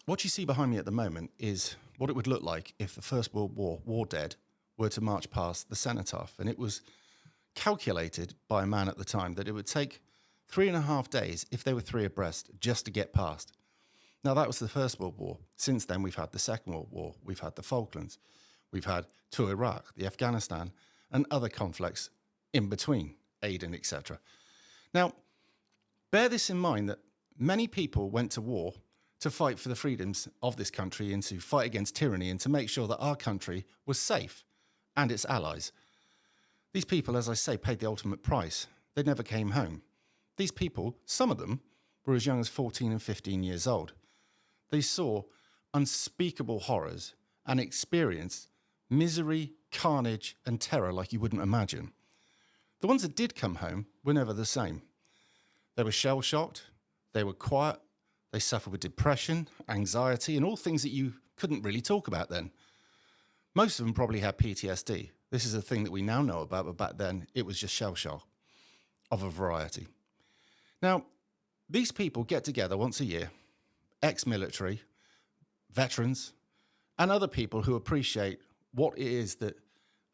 What you see behind me at the moment is what it would look like if the First World War, war dead, were to march past the cenotaph. And it was calculated by a man at the time that it would take 3.5 days, if they were three abreast, just to get past. Now, that was the First World War. Since then, we've had the Second World War, we've had the Falklands, we've had to Iraq, the Afghanistan, and other conflicts in between, Aden, etc. Now, bear this in mind that many people went to war to fight for the freedoms of this country and to fight against tyranny and to make sure that our country was safe and its allies. These people, as I say, paid the ultimate price. They never came home. These people, some of them, were as young as 14 and 15 years old. They saw unspeakable horrors and experienced misery, carnage, and terror like you wouldn't imagine. The ones that did come home were never the same. They were shell-shocked, they were quiet, they suffered with depression, anxiety, and all things that you couldn't really talk about then. Most of them probably had PTSD. This is a thing that we now know about, but back then it was just shell-shock of a variety. Now, these people get together once a year, ex-military, veterans, and other people who appreciate what it is that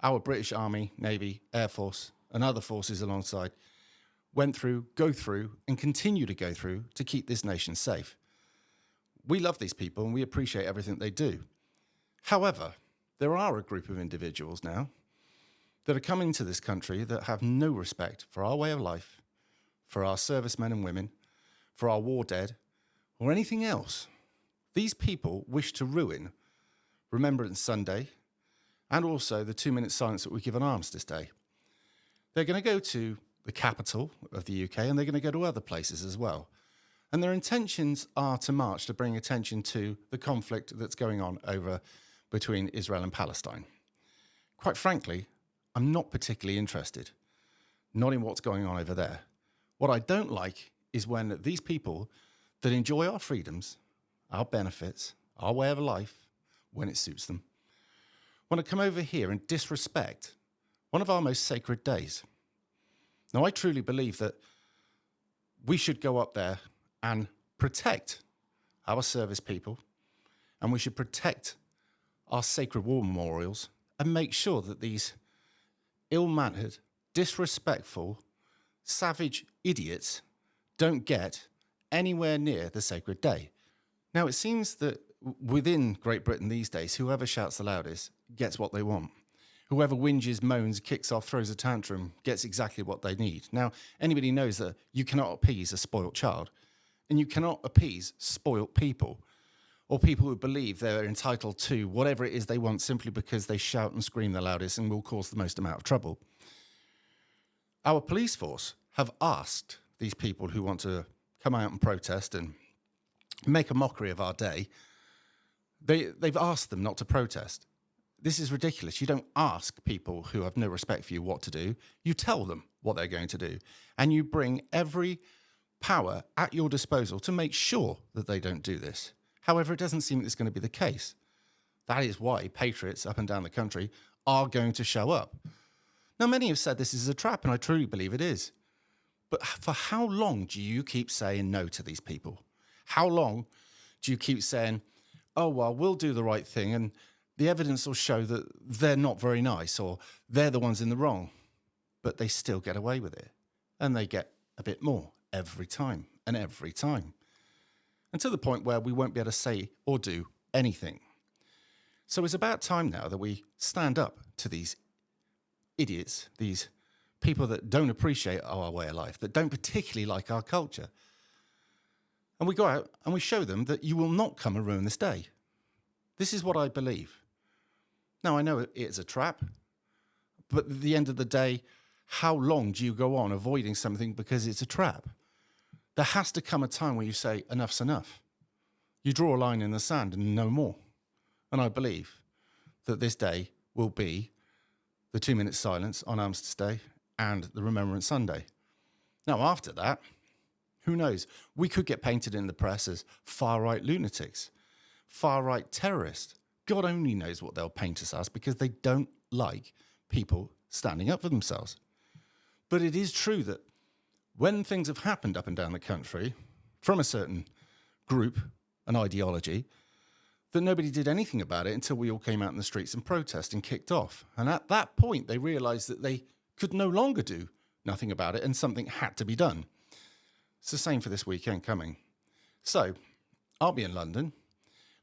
our British Army, Navy, Air Force, and other forces alongside went through, go through, and continue to go through to keep this nation safe. We love these people and we appreciate everything they do. However, there are a group of individuals now that are coming to this country that have no respect for our way of life, for our servicemen and women, for our war dead, or anything else. These people wish to ruin Remembrance Sunday and also the 2-minute silence that we give on Armistice Day. They're going to go to the capital of the UK and they're going to go to other places as well. And their intentions are to march to bring attention to the conflict that's going on over between Israel and Palestine. Quite frankly, I'm not particularly interested, not in what's going on over there. What I don't like is when these people that enjoy our freedoms, our benefits, our way of life, when it suits them, want to come over here and disrespect one of our most sacred days. Now, I truly believe that we should go up there and protect our service people, and we should protect our sacred war memorials and make sure that these ill-mannered, disrespectful, savage idiots don't get anywhere near the sacred day. Now, it seems that within Great Britain these days, whoever shouts the loudest gets what they want. Whoever whinges, moans, kicks off, throws a tantrum gets exactly what they need. Now, anybody knows that you cannot appease a spoilt child, and you cannot appease spoilt people, or people who believe they're entitled to whatever it is they want simply because they shout and scream the loudest and will cause the most amount of trouble. Our police force have asked these people who want to come out and protest and make a mockery of our day, they've asked them not to protest. This is ridiculous. You don't ask people who have no respect for you what to do. You tell them what they're going to do. And you bring every power at your disposal to make sure that they don't do this. However, it doesn't seem it's going to be the case. That is why patriots up and down the country are going to show up. Now, many have said this is a trap, and I truly believe it is. But for how long do you keep saying no to these people? How long do you keep saying, oh, well, we'll do the right thing, and the evidence will show that they're not very nice or they're the ones in the wrong, but they still get away with it. And they get a bit more every time and every time. And to the point where we won't be able to say or do anything. So it's about time now that we stand up to these idiots, these people that don't appreciate our way of life, that don't particularly like our culture. And we go out and we show them that you will not come and ruin this day. This is what I believe. Now, I know it is a trap, but at the end of the day, how long do you go on avoiding something because it's a trap? There has to come a time where you say, enough's enough. You draw a line in the sand and no more. And I believe that this day will be the 2-minute silence on Armistice Day and the Remembrance Sunday. Now, after that, who knows? We could get painted in the press as far-right lunatics, far-right terrorists. God only knows what they'll paint us as because they don't like people standing up for themselves. But it is true that when things have happened up and down the country from a certain group, an ideology, that nobody did anything about it until we all came out in the streets and protested and kicked off. And at that point, they realised that they could no longer do nothing about it and something had to be done. It's the same for this weekend coming. So, I'll be in London,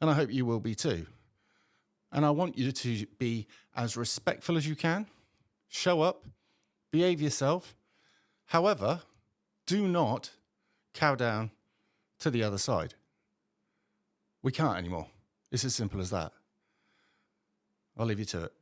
and I hope you will be too. And I want you to be as respectful as you can, show up, behave yourself. However, do not cow down to the other side. We can't anymore. It's as simple as that. I'll leave you to it.